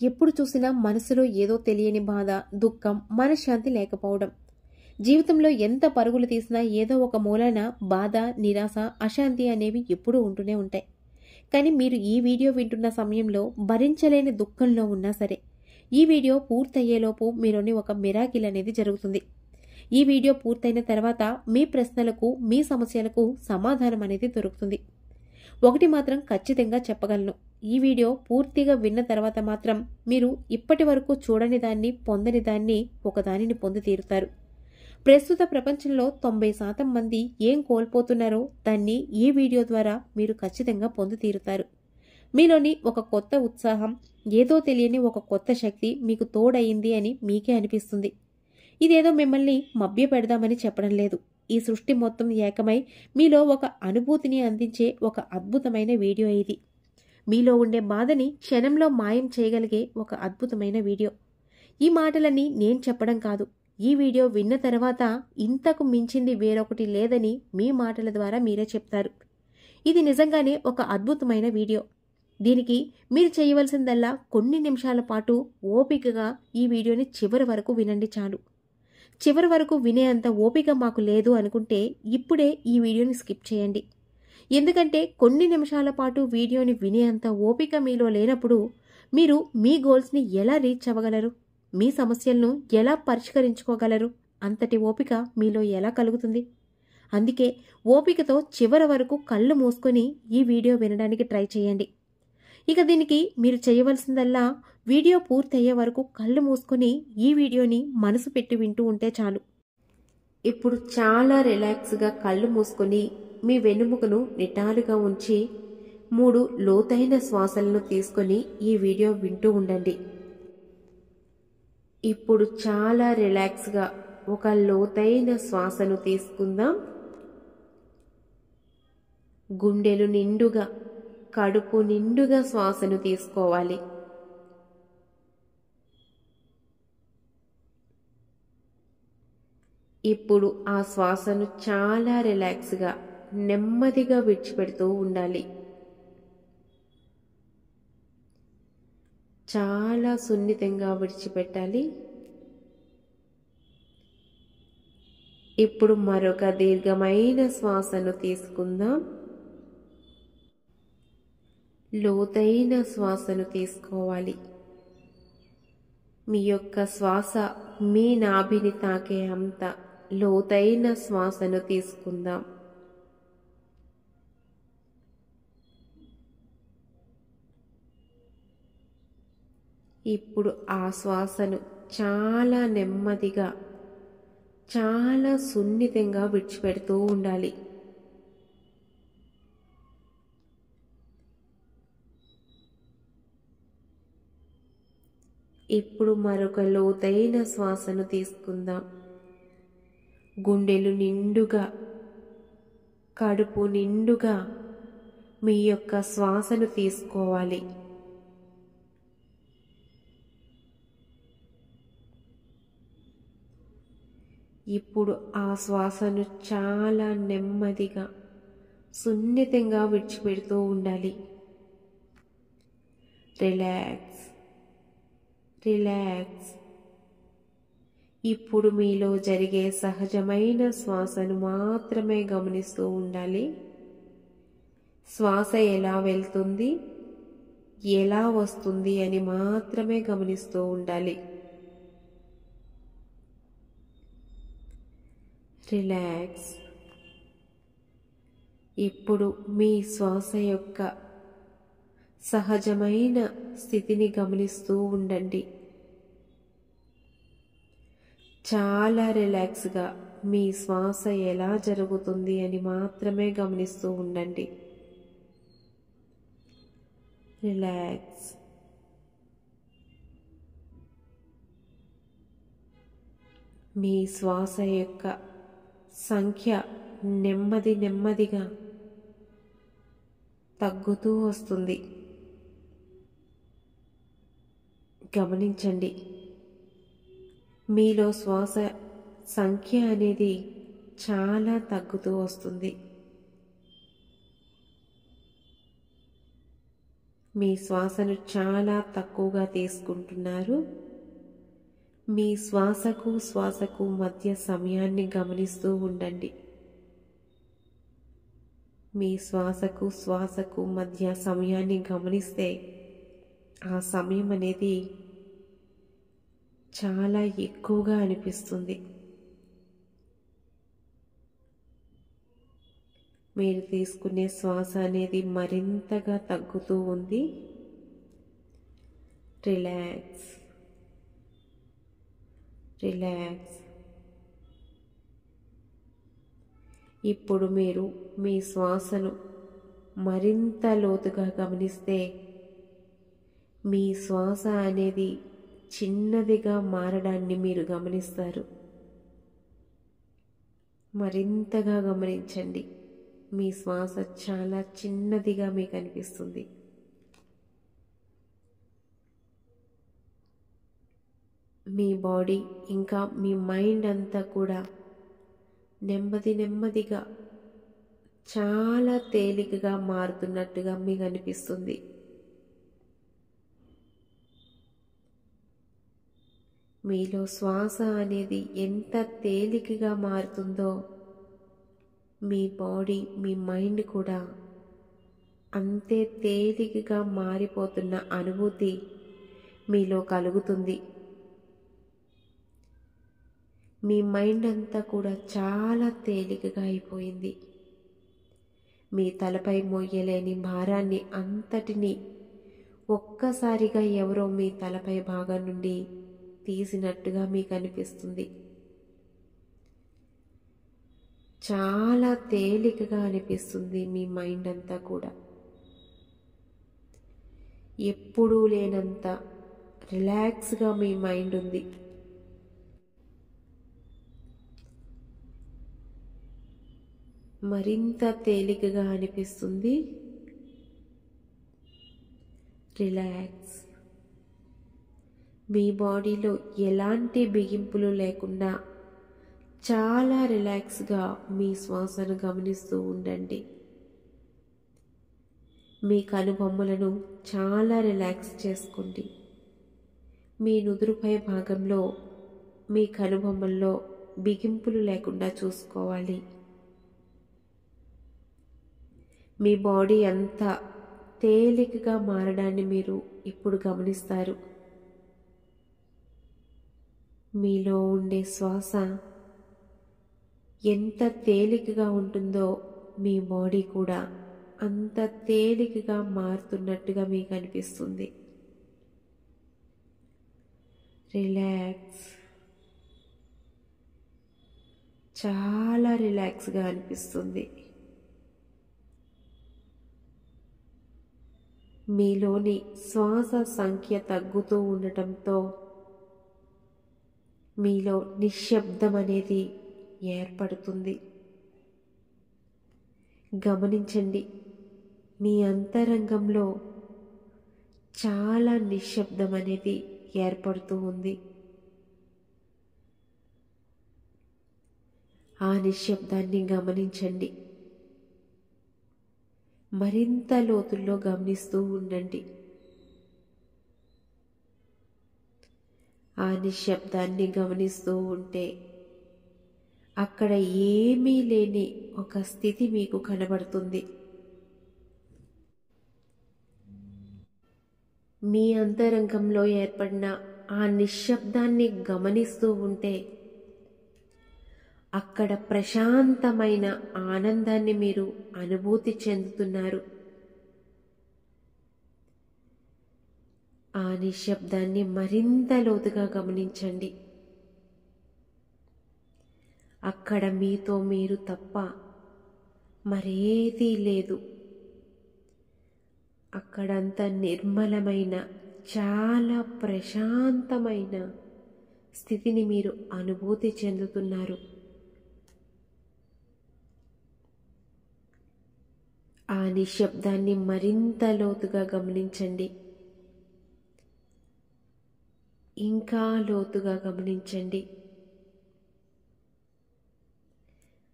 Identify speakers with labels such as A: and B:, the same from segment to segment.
A: ఎప్పుడు చూసినా మనసులో ఏదో తెలియని బాధ, దుఃఖం, మనశ్శాంతి లేకపోవడం. జీవితంలో ఎంత పరుగులు తీసినా ఏదో ఒక మూలాన బాధ, నిరాశ, అశాంతి అనేవి ఎప్పుడూ ఉంటూనే ఉంటాయి. కానీ మీరు ఈ వీడియో వింటున్న సమయంలో భరించలేని దుఃఖంలో ఉన్నా సరే, ఈ వీడియో పూర్తయ్యేలోపు మీలోని ఒక మిరాకిల్ అనేది జరుగుతుంది. ఈ వీడియో పూర్తయిన తర్వాత మీ ప్రశ్నలకు, మీ సమస్యలకు సమాధానం అనేది దొరుకుతుంది. ఒకటి మాత్రం ఖచ్చితంగా చెప్పగలను, ఈ వీడియో పూర్తిగా విన్న తర్వాత మాత్రం మీరు ఇప్పటి వరకు చూడని దాన్ని, పొందని దాన్ని ఒకదానిని పొంది తీరుతారు. ప్రస్తుత ప్రపంచంలో 90% మంది ఏం కోల్పోతున్నారో దాన్ని ఈ వీడియో ద్వారా మీరు ఖచ్చితంగా పొంది తీరుతారు. మీలోని ఒక కొత్త ఉత్సాహం, ఏదో తెలియని ఒక కొత్త శక్తి మీకు తోడయింది అని మీకే అనిపిస్తుంది. ఇదేదో మిమ్మల్ని మభ్యపెడదామని చెప్పడం లేదు. ఈ సృష్టి మొత్తం ఏకమై మీలో ఒక అనుభూతిని అందించే ఒక అద్భుతమైన వీడియో ఇది. మీలో ఉండే బాధని క్షణంలో మాయం చేయగలిగే ఒక అద్భుతమైన వీడియో. ఈ మాటలన్నీ నేను చెప్పడం కాదు, ఈ వీడియో విన్న తర్వాత ఇంతకు మించింది వేరొకటి లేదని మీ మాటల ద్వారా మీరే చెప్తారు. ఇది నిజంగానే ఒక అద్భుతమైన వీడియో. దీనికి మీరు చేయవలసిందల్లా కొన్ని నిమిషాల పాటు ఓపికగా ఈ వీడియోని చివరి వరకు వినండి చాలు. చివరి వరకు వినేంత ఓపిక మాకు లేదు అనుకుంటే ఇప్పుడే ఈ వీడియోని స్కిప్ చేయండి. ఎందుకంటే కొన్ని నిమిషాల పాటు వీడియోని వినేంత ఓపిక మీలో లేనప్పుడు మీరు మీ గోల్స్ని ఎలా రీచ్ అవ్వగలరు? మీ సమస్యలను ఎలా పరిష్కరించుకోగలరు? అంతటి ఓపిక మీలో ఎలా కలుగుతుంది? అందుకే ఓపికతో చివరి వరకు కళ్ళు మూసుకొని ఈ వీడియో వినడానికి ట్రై చేయండి. ఇక దీనికి మీరు చేయవలసిందల్లా వీడియో పూర్తయ్యే వరకు కళ్ళు మూసుకొని ఈ వీడియోని మనసు పెట్టి వింటూ ఉంటే చాలు. ఇప్పుడు చాలా రిలాక్స్గా కళ్ళు మూసుకొని మీ వెన్నుముకను నిటారుగా ఉంచి 3 లోతైన శ్వాసలను తీసుకొని ఈ వీడియో వింటూ ఉండండి. ఇప్పుడు చాలా రిలాక్స్గా ఒక లోతైన శ్వాసను తీసుకుందాం. గుండెలు నిండుగా, కడుపు నిండుగా శ్వాసను తీసుకోవాలి. ఇప్పుడు ఆ శ్వాసను చాలా రిలాక్స్గా, నెమ్మదిగా విడిచిపెడుతూ ఉండాలి. చాలా సున్నితంగా విడిచిపెట్టాలి. ఇప్పుడు మరొక దీర్ఘమైన శ్వాసను తీసుకుందాం. లోతైన శ్వాసను తీసుకోవాలి. మీ యొక్క శ్వాస మీ నాభిని తాకే అంత లోతైన శ్వాసను తీసుకుందాం. ఇప్పుడు ఆ శ్వాసను చాలా నెమ్మదిగా, చాలా సున్నితంగా విడిచిపెడుతూ ఉండాలి. ఇప్పుడు మరొక లోతైన శ్వాసను తీసుకుందాం. గుండెలు నిండుగా, కడుపు నిండుగా మీ యొక్క శ్వాసను తీసుకోవాలి. ఇప్పుడు ఆ శ్వాసను చాలా నెమ్మదిగా, సున్నితంగా విడిచిపెడుతూ ఉండాలి. Relax, relax. ఇప్పుడు మీలో జరిగే సహజమైన శ్వాసను మాత్రమే గమనిస్తూ ఉండాలి. శ్వాస ఎలా వెళ్తుంది, ఎలా వస్తుంది అని మాత్రమే గమనిస్తూ ఉండాలి. రిలాక్స్. ఇప్పుడు మీ శ్వాస యొక్క సహజమైన స్థితిని గమనిస్తూ ఉండండి. చాలా రిలాక్స్గా మీ శ్వాస ఎలా జరుగుతుంది అని మాత్రమే గమనిస్తూ ఉండండి. రిలాక్స్. మీ శ్వాస యొక్క సంఖ్య నెమ్మది నెమ్మదిగా తగ్గుతూ వస్తుంది. గమనించండి, మీలో శ్వాస సంఖ్య అనేది చాలా తగ్గుతూ వస్తుంది. మీ శ్వాసను చాలా తక్కువగా తీసుకుంటున్నారు. మీ శ్వాసకు శ్వాసకు మధ్య సమయాన్ని గమనిస్తూ ఉండండి. మీ శ్వాసకు శ్వాసకు మధ్య సమయాన్ని గమనిస్తే ఆ సమయం అనేది చాలా ఎక్కువగా అనిపిస్తుంది. మీరు తీసుకునే శ్వాస అనేది మరింతగా తగ్గుతూ ఉంది. Relax, relax. ఇప్పుడు మీరు మీ శ్వాసను మరింత లోతుగా గమనిస్తే మీ శ్వాస అనేది చిన్నదిగా మారడాన్ని మీరు గమనిస్తారు. మరింతగా గమనించండి. మీ శ్వాస చాలా చిన్నదిగా మీకు అనిపిస్తుంది. మీ బాడీ ఇంకా మీ మైండ్ అంతా కూడా నెమ్మది నెమ్మదిగా చాలా తేలికగా మారుతున్నట్టుగా మీకు అనిపిస్తుంది. మీలో శ్వాస అనేది ఎంత తేలికగా మారుతుందో మీ బాడీ, మీ మైండ్ కూడా అంతే తేలికగా మారిపోతున్న అనుభూతి మీలో కలుగుతుంది. మీ మైండ్ అంతా కూడా చాలా తేలికగా అయిపోయింది. మీ తలపై మోయలేని భారాన్ని అంతటినీ ఒక్కసారిగా ఎవరో మీ తలపై భాగం నుండి తీసినట్టుగా మీకు అనిపిస్తుంది. చాలా తేలికగా అనిపిస్తుంది మీ మైండ్ అంతా కూడా. ఎప్పుడూ లేనంత రిలాక్స్గా మీ మైండ్ ఉంది. మరింత తేలికగా అనిపిస్తుంది. రిలాక్స్. మీ బాడీలో ఎలాంటి బిగింపులు లేకుండా చాలా రిలాక్స్గా మీ శ్వాసను గమనిస్తూ ఉండండి. మీ కనుబొమ్మలను చాలా రిలాక్స్ చేసుకోండి. మీ నుదురుపై భాగంలో మీ కనుబొమ్మల్లో బిగింపులు లేకుండా చూసుకోవాలి. మీ బాడీ అంతా తేలికగా మారడాన్ని మీరు ఇప్పుడు గమనిస్తారు. మీలో ఉండే శ్వాస ఎంత తేలికగా ఉంటుందో మీ బాడీ కూడా అంత తేలికగా మారుతున్నట్టుగా మీకు అనిపిస్తుంది. రిలాక్స్. చాలా రిలాక్స్గా అనిపిస్తుంది. మీలోని శ్వాస సంఖ్య తగ్గుతూ ఉండటంతో మీలో నిశ్శబ్దం అనేది ఏర్పడుతుంది. గమనించండి, మీ అంతరంగంలో చాలా నిశ్శబ్దం అనేది ఏర్పడుతూ ఉంది. ఆ నిశ్శబ్దాన్ని గమనించండి. మరింత లోతుల్లో గమనిస్తూ ఉండండి. ఆ నిశ్శబ్దాన్ని గమనిస్తూ ఉంటే అక్కడ ఏమీ లేని ఒక స్థితి మీకు కనబడుతుంది. మీ అంతరంగంలో ఏర్పడిన ఆ నిశ్శబ్దాన్ని గమనిస్తూ ఉంటే అక్కడ ప్రశాంతమైన ఆనందాన్ని మీరు అనుభూతి చెందుతున్నారు. ఆ నిశ్శబ్దాన్ని మరింత లోతుగా గమనించండి. అక్కడ మీతో మీరు తప్ప మరేదీ లేదు. అక్కడంత నిర్మలమైన, చాలా ప్రశాంతమైన స్థితిని మీరు అనుభూతి చెందుతున్నారు. ఆ నిశ్శబ్దాన్ని మరింత లోతుగా గమనించండి. ఇంకా లోతుగా గమనించండి.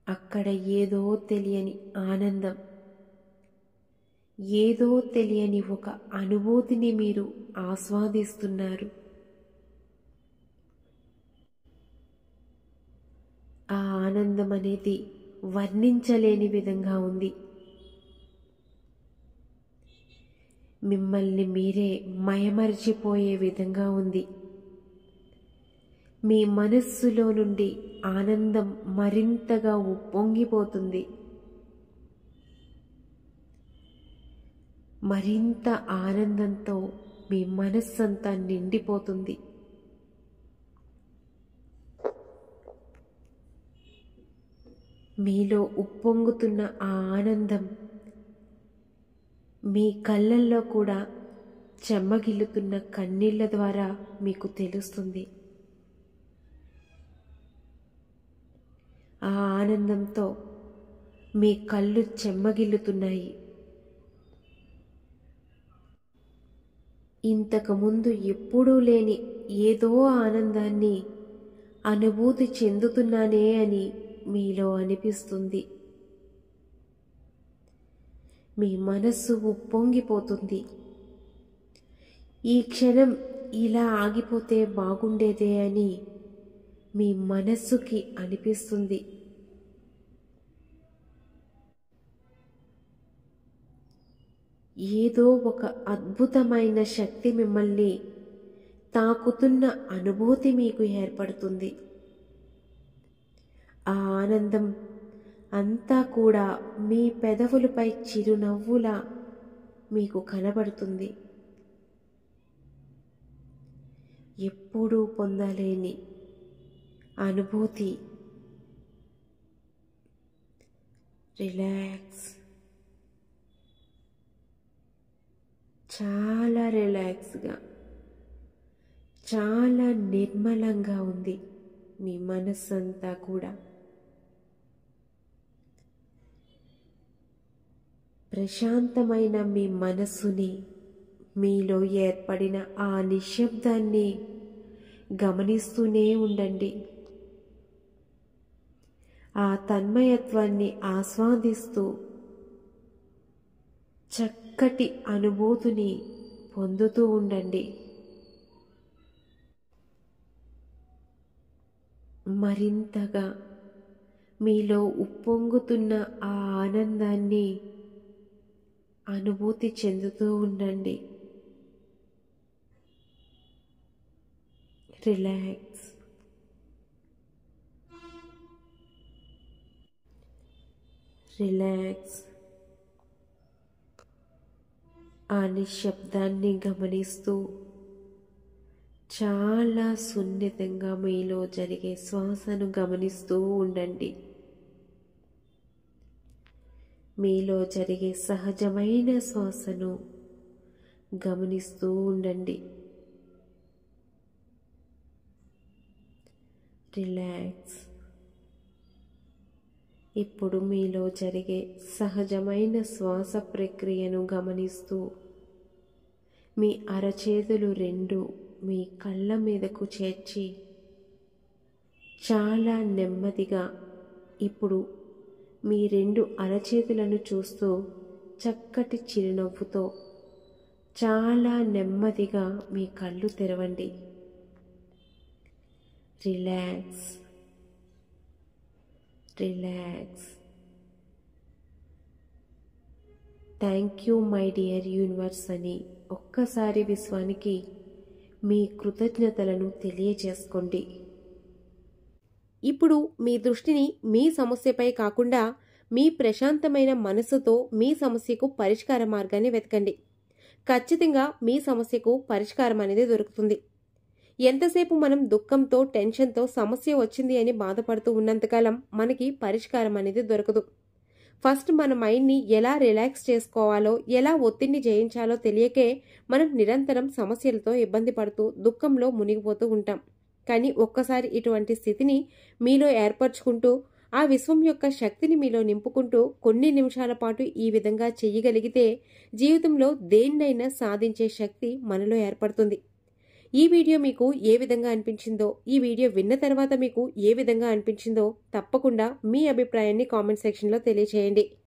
A: అక్కడ ఏదో తెలియని ఆనందం, ఏదో తెలియని ఒక అనుభూతిని మీరు ఆస్వాదిస్తున్నారు. ఆ ఆనందం అనేది వర్ణించలేని విధంగా ఉంది. మిమ్మల్ని మీరే మయమరిచిపోయే విధంగా ఉంది. మీ మనస్సులో నుండి ఆనందం మరింతగా ఉప్పొంగిపోతుంది. మరింత ఆనందంతో మీ మనస్సంతా నిండిపోతుంది. మీలో ఉప్పొంగుతున్న ఆ ఆనందం మీ కళ్ళల్లో కూడా చెమ్మగిల్లుతున్న కన్నీళ్ల ద్వారా మీకు తెలుస్తుంది. ఆ ఆనందంతో మీ కళ్ళు చెమ్మగిల్లుతున్నాయి. ఇంతకుముందు ఎప్పుడూ లేని ఏదో ఆనందాన్ని అనుభూతి చెందుతున్నానే అని మీలో అనిపిస్తుంది. మీ మనస్సు ఉప్పొంగిపోతుంది. ఈ క్షణం ఇలా ఆగిపోతే బాగుండేదే అని మీ మనస్సుకి అనిపిస్తుంది. ఏదో ఒక అద్భుతమైన శక్తి మిమ్మల్ని తాకుతున్న అనుభూతి మీకు ఏర్పడుతుంది. ఆ ఆనందం అంతా కూడా మీ పెదవులపై చిరునవ్వులా మీకు కనబడుతుంది. ఎప్పుడూ పొందలేని అనుభూతి. రిలాక్స్, చాలా రిలాక్స్గా, చాలా నిర్మలంగా ఉంది మీ మనస్సంతా కూడా. ప్రశాంతమైన మీ మనస్సుని, మీలో ఏర్పడిన ఆ నిశ్శబ్దాన్ని గమనిస్తూనే ఉండండి. ఆ తన్మయత్వాన్ని ఆస్వాదిస్తూ చక్కటి అనుభూతిని పొందుతూ ఉండండి. మరింతగా మీలో ఉప్పొంగుతున్న ఆ ఆనందాన్ని అనుభూతి చెందుతూ ఉండండి. Relax, relax. ఆ నిశ్శబ్దాన్ని గమనిస్తూ చాలా సున్నితంగా మీలో జరిగే శ్వాసను గమనిస్తూ ఉండండి. మీలో జరిగే సహజమైన శ్వాసను గమనిస్తూ ఉండండి. రిలాక్స్. ఇప్పుడు మీలో జరిగే సహజమైన శ్వాస ప్రక్రియను గమనిస్తూ మీ అరచేతులు రెండు మీ కళ్ళ మీదకు చేర్చి చాలా నెమ్మదిగా ఇప్పుడు మీ రెండు అరచేతులను చూస్తూ చక్కటి చిరునవ్వుతో చాలా నెమ్మదిగా మీ కళ్ళు తెరవండి. Relax, relax. Thank you my dear universe అని ఒక్కసారి విశ్వానికి మీ కృతజ్ఞతలను తెలియజేసుకోండి. ఇప్పుడు మీ దృష్టిని మీ సమస్యపై కాకుండా మీ ప్రశాంతమైన మనసుతో మీ సమస్యకు పరిష్కార మార్గాన్ని వెతకండి. ఖచ్చితంగా మీ సమస్యకు పరిష్కారం అనేది దొరుకుతుంది. ఎంతసేపు మనం దుఃఖంతో, టెన్షన్తో సమస్య వచ్చింది అని బాధపడుతూ ఉన్నంతకాలం మనకి పరిష్కారం అనేది దొరకదు. ఫస్ట్ మన మైండ్ని ఎలా రిలాక్స్ చేసుకోవాలో, ఎలా ఒత్తిడిని జయించాలో తెలియకే మనం నిరంతరం సమస్యలతో ఇబ్బంది పడుతూ దుఃఖంలో మునిగిపోతూ ఉంటాం. కానీ ఒక్కసారి ఇటువంటి స్థితిని మీలో ఏర్పరచుకుంటూ ఆ విశ్వం యొక్క శక్తిని మీలో నింపుకుంటూ కొన్ని నిమిషాల పాటు ఈ విధంగా చెయ్యగలిగితే జీవితంలో దేన్నైనా సాధించే శక్తి మనలో ఏర్పడుతుంది. ఈ వీడియో మీకు ఏ విధంగా అనిపించిందో, ఈ వీడియో విన్న తర్వాత మీకు ఏ విధంగా అనిపించిందో తప్పకుండా మీ అభిప్రాయాన్ని కామెంట్ సెక్షన్లో తెలియచేయండి.